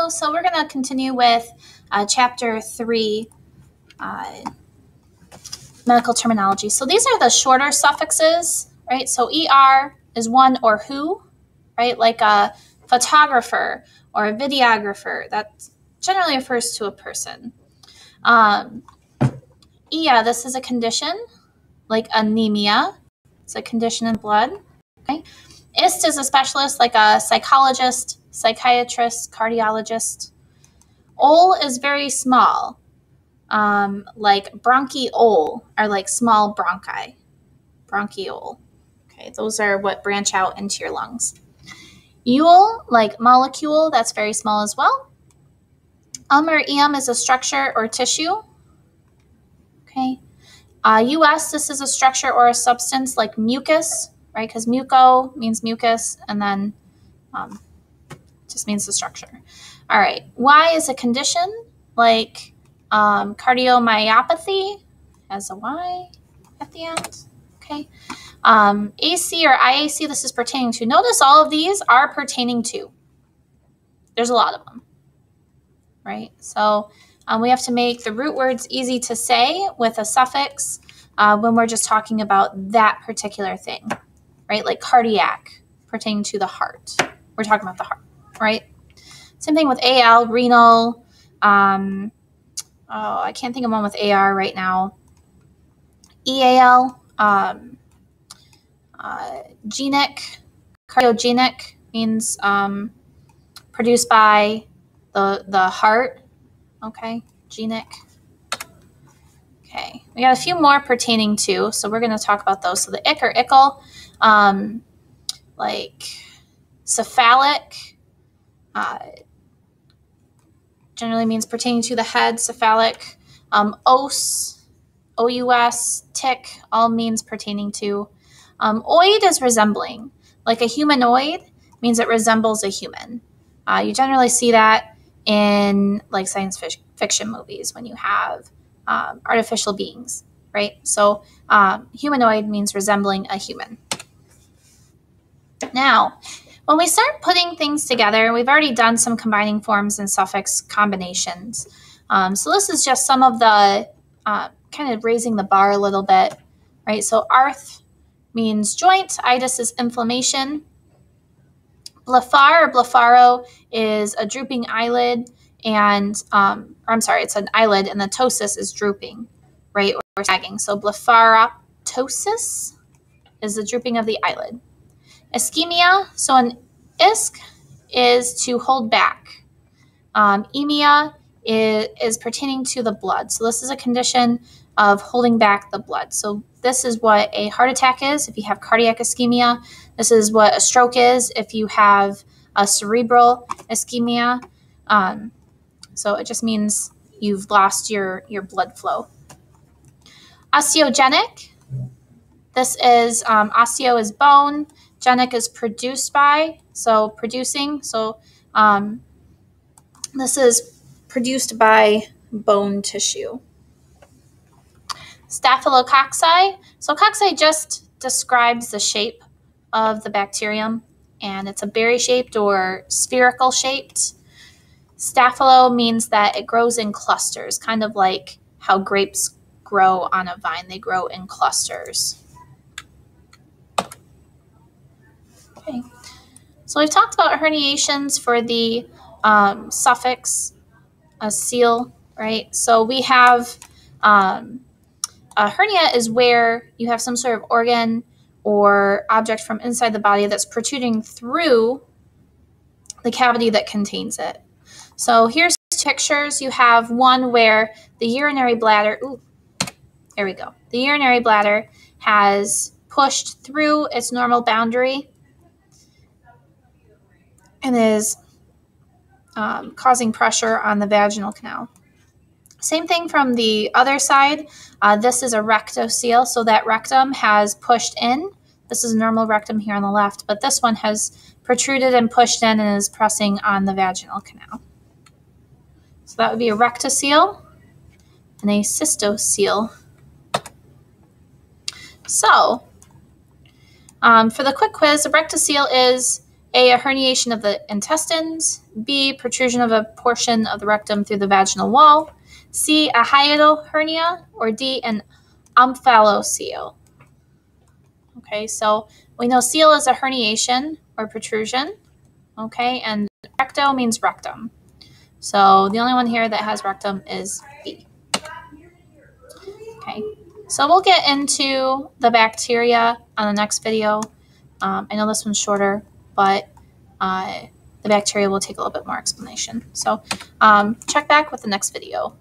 Hello, so we're going to continue with Chapter 3, medical terminology. So these are the shorter suffixes, right? So ER is one or who, right? Like a photographer or a videographer. That generally refers to a person. EA, this is a condition, like anemia. It's a condition in blood, okay? IST is a specialist, like a psychologist, psychiatrist, cardiologist. OL is very small, like bronchiole are like small bronchi. Bronchiole. Okay, those are what branch out into your lungs. Ule, like molecule, that's very small as well. Or EM is a structure or tissue. Okay. US, this is a structure or a substance like mucus, right? Because muco means mucus, and then just means the structure. All right. Y is a condition like cardiomyopathy, has a Y at the end. Okay. AC or IAC, this is pertaining to. Notice all of these are pertaining to. There's a lot of them, right? So we have to make the root words easy to say with a suffix when we're just talking about that particular thing, right? Like cardiac, pertaining to the heart. We're talking about the heart, right? Same thing with AL, renal. I can't think of one with AR right now. EAL, genic, cardiogenic means produced by the heart. Okay, genic. Okay, we got a few more pertaining to, so we're going to talk about those. So the ick or ickle, like cephalic, generally means pertaining to the head, cephalic. Os, OUS, tick, all means pertaining to. Oid is resembling, like a humanoid means it resembles a human. You generally see that in like science fiction movies when you have artificial beings, right? So humanoid means resembling a human. Now, when we start putting things together, we've already done some combining forms and suffix combinations. So this is just some of the kind of raising the bar a little bit, right? So arth means joint, itis is inflammation. Blephar or blepharo is a drooping eyelid, and it's an eyelid, and the ptosis is drooping, right, or sagging. So blepharoptosis is the drooping of the eyelid. Ischemia, so an isch is to hold back. Emia is pertaining to the blood. So this is a condition of holding back the blood. So this is what a heart attack is if you have cardiac ischemia. This is what a stroke is if you have a cerebral ischemia. So it just means you've lost your blood flow. Osteogenic. This is osteo is bone. Genic is produced by, so producing. So this is produced by bone tissue. Staphylococci. So cocci just describes the shape of the bacterium, and it's a berry-shaped or spherical shaped. Staphylo means that it grows in clusters, kind of like how grapes grow on a vine. They grow in clusters. Okay. So we've talked about herniations for the suffix seal, right? So we have a hernia is where you have some sort of organ or object from inside the body that's protruding through the cavity that contains it. So here's pictures. You have one where the urinary bladder, there we go. The urinary bladder has pushed through its normal boundary and is causing pressure on the vaginal canal. Same thing from the other side. This is a rectocele, so that rectum has pushed in. This is a normal rectum here on the left, but this one has protruded and pushed in and is pressing on the vaginal canal. So that would be a rectocele and a cystocele. So for the quick quiz, a rectocele is A herniation of the intestines. B, protrusion of a portion of the rectum through the vaginal wall. C, a hiatal hernia. Or D, an omphalocele. Okay, so we know cele is a herniation or protrusion. Okay, and recto means rectum. So the only one here that has rectum is B. Okay, so we'll get into the bacteria on the next video. I know this one's shorter, but the bacteria will take a little bit more explanation. So check back with the next video.